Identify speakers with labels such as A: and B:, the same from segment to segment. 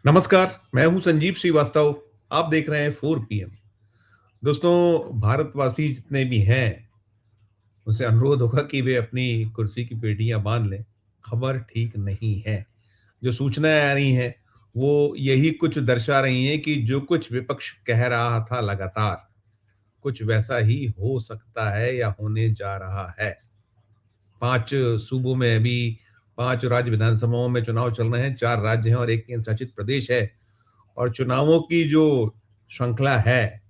A: नमस्कार, मैं हूं संजीव श्रीवास्तव। आप देख रहे हैं 4 पीएम। दोस्तों, भारतवासी जितने भी हैं, उनसे अनुरोध होगा कि वे अपनी कुर्सी की पेटियां बांध लें। खबर ठीक नहीं है। जो सूचनाएं आ रही हैं, वो यही कुछ दर्शा रही हैं कि जो कुछ विपक्ष कह रहा था लगातार, कुछ वैसा ही हो सकता है या होने जा रहा है। 5 सूबों में अभी 5 राज्य विधानसभाओं में चुनाव चल रहे हैं, 4 राज्य हैं और 1 केंद्र शासित प्रदेश है। और चुनावों की जो श्रृंखला है,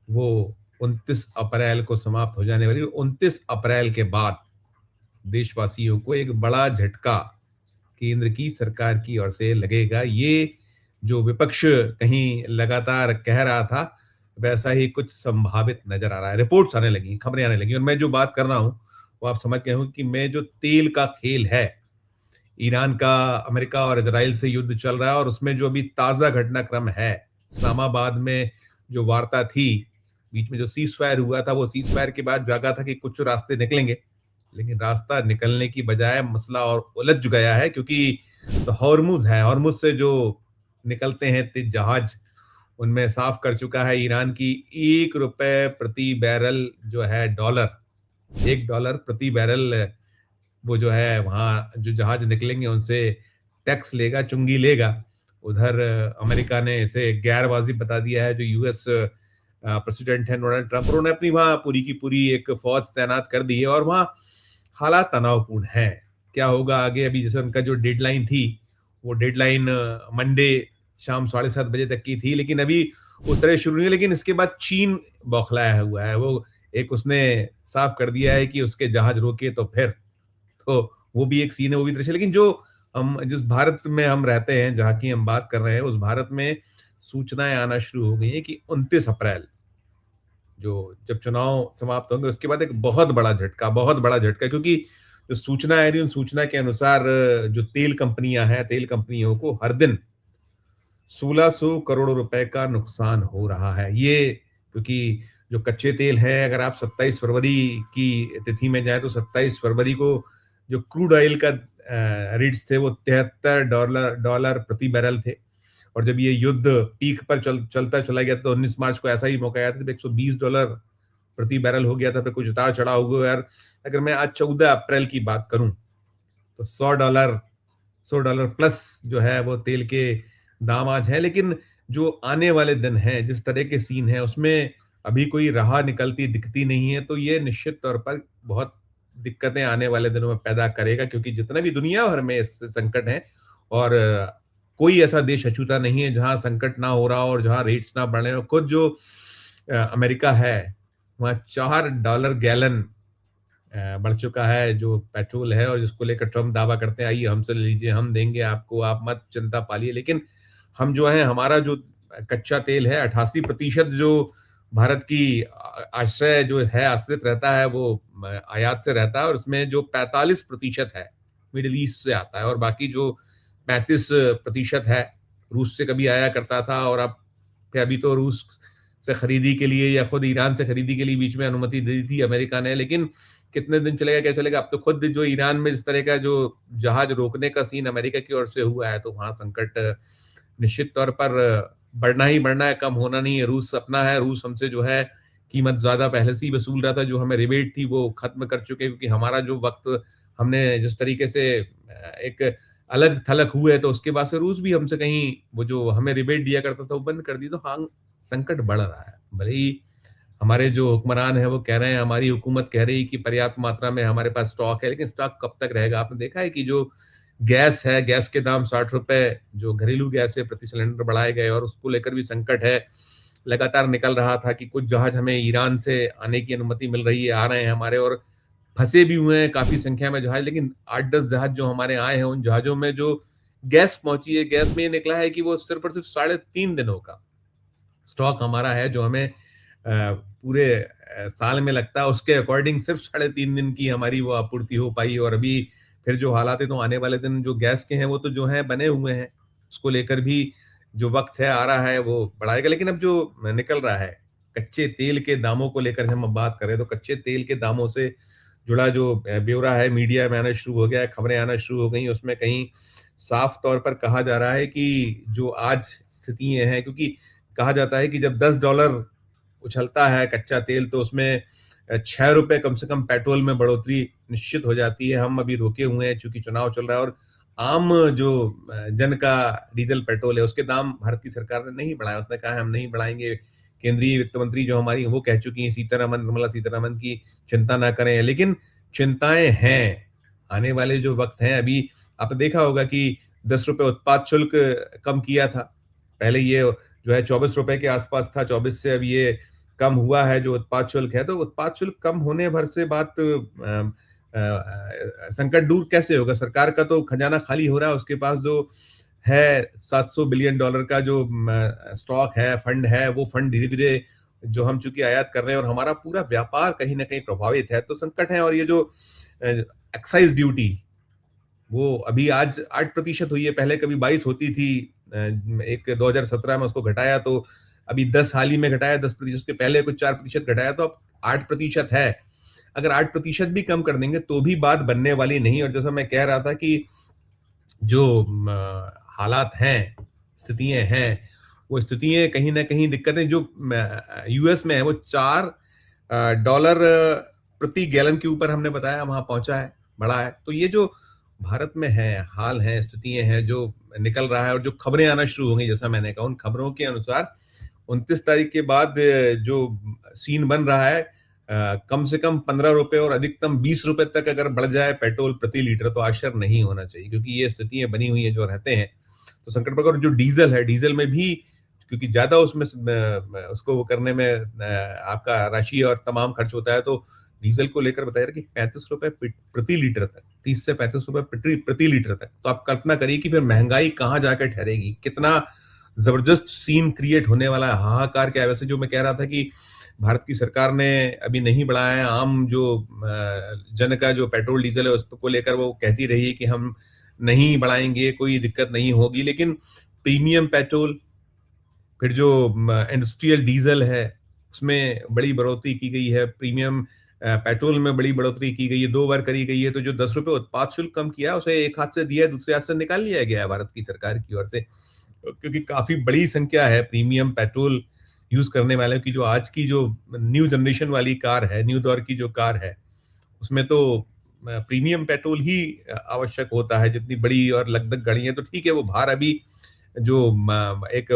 A: वो 29 अप्रैल को समाप्त हो जाने वाली है। 29 अप्रैल के बाद देशवासियों को एक बड़ा झटका केंद्र की सरकार की ओर से लगेगा। ये जो विपक्ष कहीं लगातार कह रहा था, वैसा ही कुछ संभावित नज़र आ रहा है। रिपोर्ट्स आने लगी, खबरें आने लगी और मैं जो बात कर रहा हूँ, वो आप समझ गए होंगे कि मैं जो तेल का खेल है, ईरान का अमेरिका और इजराइल से युद्ध चल रहा है और उसमें जो अभी ताज़ा घटनाक्रम है, इस्लामाबाद में जो वार्ता थी, बीच में जो सीज़ फायर हुआ था, वो सीज़ फायर के बाद जागा था कि कुछ रास्ते निकलेंगे, लेकिन रास्ता निकलने की बजाय मसला और उलझ गया है क्योंकि तो हॉर्मुज़ है, हॉर्मुज़ से जो निकलते हैं तेज़ जहाज, उनमें साफ कर चुका है ईरान की ₹1 प्रति बैरल जो है डॉलर, $1 प्रति बैरल वो जो है वहाँ जो जहाज निकलेंगे उनसे टैक्स लेगा, चुंगी लेगा। उधर अमेरिका ने इसे गैर वाजिब बता दिया है। जो यूएस प्रेसिडेंट है डोनाल्ड ट्रंप, उन्होंने अपनी वहाँ पूरी की पूरी एक फौज तैनात कर दी है और वहाँ हालात तनावपूर्ण हैं। क्या होगा आगे, अभी जैसे उनका जो डेडलाइन थी, वो डेडलाइन मंडे शाम 7:30 बजे तक की थी, लेकिन अभी उस तरह शुरू नहीं है। लेकिन इसके बाद चीन बौखलाया हुआ है। वो एक उसने साफ कर दिया है कि उसके जहाज रोके तो फिर तो वो भी एक सीन है, वो भी दृश्य है। लेकिन जो हम जिस भारत में हम रहते हैं, जहाँ की हम बात कर रहे हैं, उस भारत में सूचनाएँ आना शुरू हो गई हैं कि 29 अप्रैल जो जब चुनाव समाप्त होंगे, उसके बाद एक बहुत बड़ा झटका क्योंकि जो सूचना आ रही है, उन सूचना के अनुसार जो तेल कंपनियाँ हैं, तेल कंपनियों को हर दिन 1600 करोड़ रुपए का नुकसान हो रहा है। ये क्योंकि जो कच्चे तेल हैं, अगर आप 27 फरवरी की तिथि में जाएँ, तो 27 फरवरी को जो क्रूड ऑयल का रेट्स थे, वो $73 डॉलर प्रति बैरल थे और जब ये युद्ध पीक पर चलता चला गया, तो 19 मार्च को ऐसा ही मौका आया था, जब $120 प्रति बैरल हो गया था, फिर कुछ उतार-चढ़ाव हुए और अगर मैं आज 14 अप्रैल की बात करूँ, तो $100 प्लस जो है वो तेल के दाम आज हैं। लेकिन जो आने वाले दिन हैं, जिस तरह के सीन हैं, उसमें अभी कोई राह निकलती दिखती नहीं है। तो ये निश्चित तौर पर बहुत दिक्कतें आने वाले दिनों में पैदा करेगा क्योंकि जितना भी दुनिया भर में इस संकट है और कोई ऐसा देश अछूता नहीं है जहाँ संकट ना हो रहा हो और जहाँ रेट्स ना बढ़ रहे हो। खुद जो अमेरिका है, वहाँ $4 गैलन बढ़ चुका है जो पेट्रोल है और जिसको लेकर ट्रम्प दावा करते हैं, आइए हमसे ले लीजिए, हम देंगे आपको, आप मत चिंता पालिए। लेकिन हम जो हैं, हमारा जो कच्चा तेल है, 88% जो भारत की आश्रय जो है, आश्रित रहता है, वो आयात से रहता है और उसमें जो 45% है, मिडल ईस्ट से आता है और बाकी जो 35% है, रूस से कभी आया करता था और अब फिर अभी तो रूस से खरीदी के लिए या खुद ईरान से खरीदी के लिए बीच में अनुमति दे दी थी अमेरिका ने। लेकिन कितने दिन चलेगा, क्या चलेगा? अब तो खुद जो ईरान में इस तरह का जो जहाज रोकने का सीन अमेरिका की ओर से हुआ है, तो वहाँ संकट निश्चित तौर पर बढ़ना ही बढ़ना है, कम होना नहीं है। रूस अपना है, रूस हमसे जो है कीमत ज़्यादा पहले से ही वसूल रहा था, जो हमें रिबेट थी वो खत्म कर चुके हैं क्योंकि हमारा जो वक़्त हमने जिस तरीके से एक अलग-थलग हुए, तो उसके बाद से रूस भी हमसे कहीं वो जो हमें रिबेट दिया करता था, वो बंद कर दी। तो हाँ, संकट बढ़ रहा है। भले ही हमारे जो हुक्मरान हैं वो कह रहे हैं, हमारी हुकूमत कह रही है कि पर्याप्त मात्रा में हमारे पास स्टॉक है, लेकिन स्टॉक कब तक रहेगा? आपने देखा है कि जो गैस है, गैस के दाम ₹60 जो घरेलू गैस है प्रति सिलेंडर बढ़ाए गए और उसको लेकर भी संकट है। लगातार निकल रहा था कि कुछ जहाज हमें ईरान से आने की अनुमति मिल रही है, आ रहे हैं हमारे और फँसे भी हुए हैं काफ़ी संख्या में जहाज, लेकिन 8-10 जहाज जो हमारे आए हैं, उन जहाज़ों में जो गैस पहुँची है, गैस में ये निकला है कि वो सिर्फ़ और सिर्फ़ साढ़े 3 दिनों का स्टॉक हमारा है जो हमें पूरे साल में लगता है, उसके अकॉर्डिंग सिर्फ साढ़े 3 दिन की हमारी वो आपूर्ति हो पाई और अभी फिर जो हालात है, तो आने वाले दिन जो गैस के हैं वो तो जो हैं बने हुए हैं। उसको लेकर भी जो वक़्त है आ रहा है वो बढ़ाएगा। लेकिन अब जो निकल रहा है, कच्चे तेल के दामों को लेकर हम अब बात करें तो कच्चे तेल के दामों से जुड़ा जो ब्यौरा है मीडिया में आना शुरू हो गया है, खबरें आना शुरू हो गई हैं, उसमें कहीं साफ तौर पर कहा जा रहा है कि जो आज स्थितियाँ हैं, क्योंकि कहा जाता है कि जब $10 उछलता है कच्चा तेल तो उसमें ₹6 कम से कम पेट्रोल में बढ़ोतरी निश्चित हो जाती है। हम अभी रोके हुए हैं चूँकि चुनाव चल रहा है और आम जो जन का डीज़ल पेट्रोल है उसके दाम भारत की सरकार ने नहीं बढ़ाए। उसने कहा है हम नहीं बढ़ाएँगे। केंद्रीय वित्त मंत्री जो हमारी वो कह चुकी हैं सीतारमन निर्मला सीतारमन की चिंता ना करें। लेकिन चिंताएँ हैं। आने वाले जो वक़्त हैं अभी आपने देखा होगा कि ₹10 उत्पाद शुल्क कम किया था। पहले ये जो है ₹24 के आसपास था, 24 से अब ये कम हुआ है जो उत्पाद शुल्क है। तो उत्पाद शुल्क कम होने भर से बात संकट दूर कैसे होगा? सरकार का तो खजाना खाली हो रहा है, उसके पास जो है $700 बिलियन का जो स्टॉक है, फंड है, वो फंड धीरे-धीरे जो हम चूँकि आयात कर रहे हैं और हमारा पूरा व्यापार कहीं न कहीं प्रभावित है, तो संकट है। और ये जो अ, एक्साइज़ ड्यूटी वो अभी आज 8% हुई है, पहले कभी 22 होती थी। एक 2017 में उसको घटाया तो अभी 10 हाल ही में घटाया 10%, उसके पहले कुछ 4% घटाया तो अब 8% है। अगर 8% भी कम कर देंगे तो भी बात बनने वाली नहीं। और जैसा मैं कह रहा था कि जो हालात हैं, स्थितियाँ हैं, वो स्थितियाँ कहीं न कहीं दिक्कतें जो यूएस में है वो $4 प्रति गैलन के ऊपर हमने बताया वहाँ पहुँचा है, बढ़ा है। तो ये जो भारत में है, हाल हैं, स्थितियाँ हैं, जो निकल रहा है और जो खबरें आना शुरू हो गई जैसा मैंने कहा, उन खबरों के अनुसार 29 तारीख के बाद जो सीन बन रहा है कम से कम ₹15 और अधिकतम ₹20 तक अगर बढ़ जाए पेट्रोल प्रति लीटर तो आश्चर्य नहीं होना चाहिए, क्योंकि ये स्थितियाँ बनी हुई हैं जो रहते हैं। तो संकट पर और जो डीज़ल है, डीज़ल में भी क्योंकि ज़्यादा उसमें उसको वो करने में आपका राशि और तमाम खर्च होता है, तो डीज़ल को लेकर बताया कि ₹35 प्रति लीटर तक, 30 से ₹35 प्रति प्रति लीटर तक। तो आप कल्पना करिए कि फिर महँगाई कहाँ जाकर ठहरेगी? कितना ज़बरदस्त सीन क्रिएट होने वाला है, हाहाकार क्या है? वैसे जो मैं कह रहा था कि भारत की सरकार ने अभी नहीं बढ़ाया है, आम जो जन का जो पेट्रोल, डीज़ल है उसको लेकर वो कहती रही है कि हम नहीं बढ़ाएँगे, कोई दिक्कत नहीं होगी। लेकिन प्रीमियम पेट्रोल, फिर जो इंडस्ट्रियल डीज़ल है, उसमें बड़ी बढ़ोतरी की गई है। प्रीमियम पेट्रोल में बड़ी बढ़ोतरी की गई है, 2 बार करी गई है। तो जो ₹10 उत्पाद शुल्क कम किया है, उसे एक हाथ से दिया है, दूसरे हाथ से निकाल लिया गया है भारत की सरकार की ओर से। क्योंकि काफ़ी बड़ी संख्या है प्रीमियम पेट्रोल यूज़ करने वालों की। जो आज की जो न्यू जनरेशन वाली कार है, न्यू दौर की जो कार है, उसमें तो प्रीमियम पेट्रोल ही आवश्यक होता है। जितनी बड़ी और लगभग गाड़ियाँ तो ठीक है, वो बाहर अभी जो एक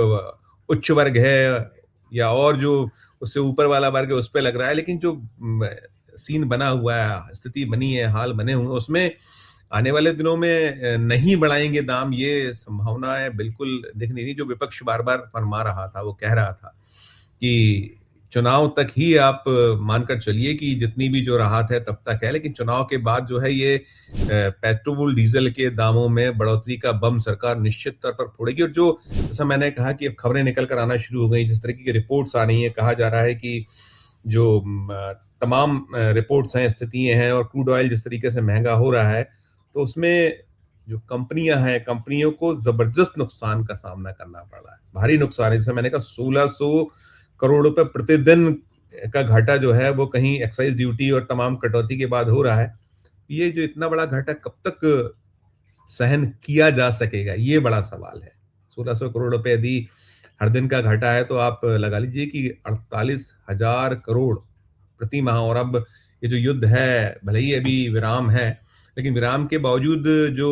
A: उच्च वर्ग है या और जो उससे ऊपर वाला वर्ग है, उस पे लग रहा है। लेकिन जो सीन बना हुआ है, स्थिति बनी है, हाल बने हुए हैं, उसमें आने वाले दिनों में नहीं बढ़ाएँगे दाम, ये संभावनाएँ बिल्कुल दिख नहीं रही। जो विपक्ष बार-बार फरमा रहा था, वो कह रहा था कि चुनाव तक ही आप मानकर चलिए कि जितनी भी जो राहत है तब तक है, लेकिन चुनाव के बाद जो है ये पेट्रोल, डीज़ल के दामों में बढ़ोतरी का बम सरकार निश्चित तौर पर फोड़ेगी। और जो जैसा मैंने कहा कि अब खबरें निकल कर आना शुरू हो गई, जिस तरीके की रिपोर्ट्स आ रही हैं, कहा जा रहा है कि जो तमाम रिपोर्ट्स हैं, स्थितियाँ हैं और क्रूड ऑयल जिस तरीके से महँगा हो रहा है, तो उसमें जो कंपनियाँ हैं, कंपनियों को ज़बरदस्त नुकसान का सामना करना पड़ रहा है। भारी नुकसान है, जैसे मैंने कहा 1600 करोड़ रुपए प्रतिदिन का घाटा जो है वो कहीं एक्साइज़ ड्यूटी और तमाम कटौती के बाद हो रहा है। ये जो इतना बड़ा घाटा कब तक सहन किया जा सकेगा? ये बड़ा सवाल है। 1600 करोड़ रुपए यदि हर दिन का घाटा है तो आप लगा लीजिए कि 48,000 करोड़ प्रति माह। और अब ये जो युद्ध है, भले ही अभी विराम है, लेकिन विराम के बावजूद जो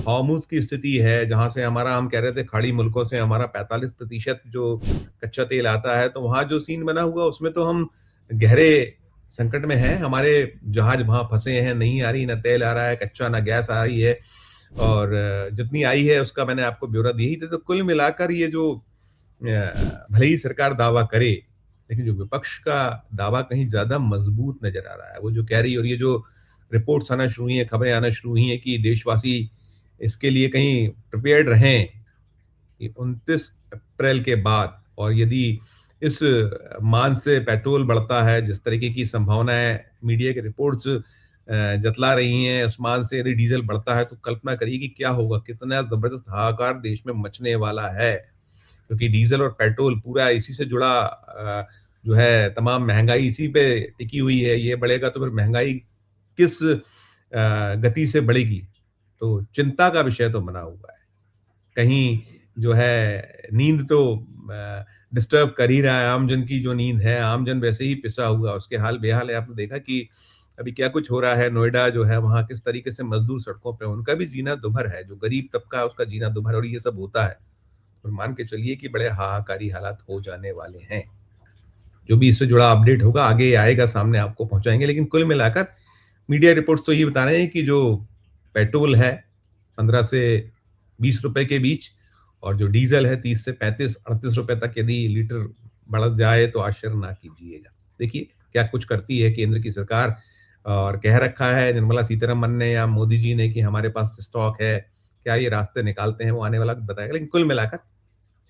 A: हॉर्मुज़ की स्थिति है, जहाँ से हमारा हम कह रहे थे खाड़ी मुल्कों से हमारा 45% जो कच्चा तेल आता है, तो वहाँ जो सीन बना हुआ उसमें तो हम गहरे संकट में हैं। हमारे जहाज़ वहाँ फँसे हैं, नहीं आ रही, ना तेल आ रहा है कच्चा, ना गैस आ रही है। और जितनी आई है उसका मैंने आपको ब्यौरा दिया ही था। तो कुल मिलाकर ये जो भले ही सरकार दावा करे, लेकिन जो विपक्ष का दावा कहीं ज़्यादा मज़बूत नज़र आ रहा है। वो जो कह रही है और ये जो रिपोर्ट्स आना शुरू हुई हैं, खबरें आना शुरू हुई हैं कि देशवासी इसके लिए कहीं प्रिपेयर्ड रहें कि 29 अप्रैल के बाद। और यदि इस मान से पेट्रोल बढ़ता है, जिस तरीके की संभावनाएँ मीडिया की रिपोर्ट्स जतला रही हैं, उस मान से यदि डीज़ल बढ़ता है, तो कल्पना करिए कि क्या होगा? कितना ज़बरदस्त हाहाकार देश में मचने वाला है। क्योंकि डीज़ल और पेट्रोल पूरा इसी से जुड़ा जो है तमाम महँगाई इसी पे टिकी हुई है। ये बढ़ेगा तो फिर महँगाई किस गति से बढ़ेगी? तो चिंता का विषय तो बना हुआ है। कहीं जो है नींद तो डिस्टर्ब कर ही रहा है, आमजन की जो नींद है, आमजन वैसे ही पिसा हुआ, उसके हाल बेहाल है। आपने देखा कि अभी क्या कुछ हो रहा है, नोएडा जो है वहाँ किस तरीके से मज़दूर सड़कों पे, उनका भी जीना दुभर है, जो गरीब तबका है उसका जीना दुभर है और ये सब होता है। और मान के चलिए कि बड़े हाहाकारी हालात हो जाने वाले हैं। जो भी इससे जुड़ा अपडेट होगा आगे आएगा सामने आपको पहुँचाएँगे, लेकिन कुल मिलाकर मीडिया रिपोर्ट्स तो ये बता रहे हैं कि जो पेट्रोल है 15 से 20 रुपए के बीच और जो डीज़ल है 30 से 35-38 रुपए तक यदि लीटर बढ़ जाए तो आश्चर्य ना कीजिएगा। देखिए क्या कुछ करती है केंद्र की सरकार और कह रखा है निर्मला सीतारमन ने या मोदी जी ने कि हमारे पास स्टॉक है। क्या ये रास्ते निकालते हैं वो आने वाला वक़्त बताएगा। लेकिन कुल मिलाकर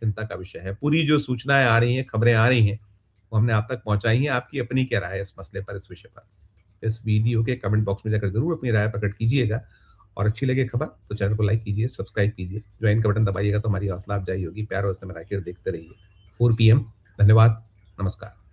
A: चिंता का विषय है। पूरी जो सूचनाएँ आ रही हैं, खबरें आ रही हैं, वो हमने आप तक पहुँचाई हैं। आपकी अपनी क्या राय है इस मसले पर, इस विषय पर? इस वीडियो के कमेंट बॉक्स में जाकर ज़रूर अपनी राय प्रकट कीजिएगा और अच्छी लगे खबर तो चैनल को लाइक कीजिए, सब्सक्राइब कीजिए। ज्वाइन का बटन दबाइएगा तो हमारी हौसला अफ़ज़ाई होगी। प्यार और स्नेह में देखते रहिए। 4 पीएम धन्यवाद, नमस्कार।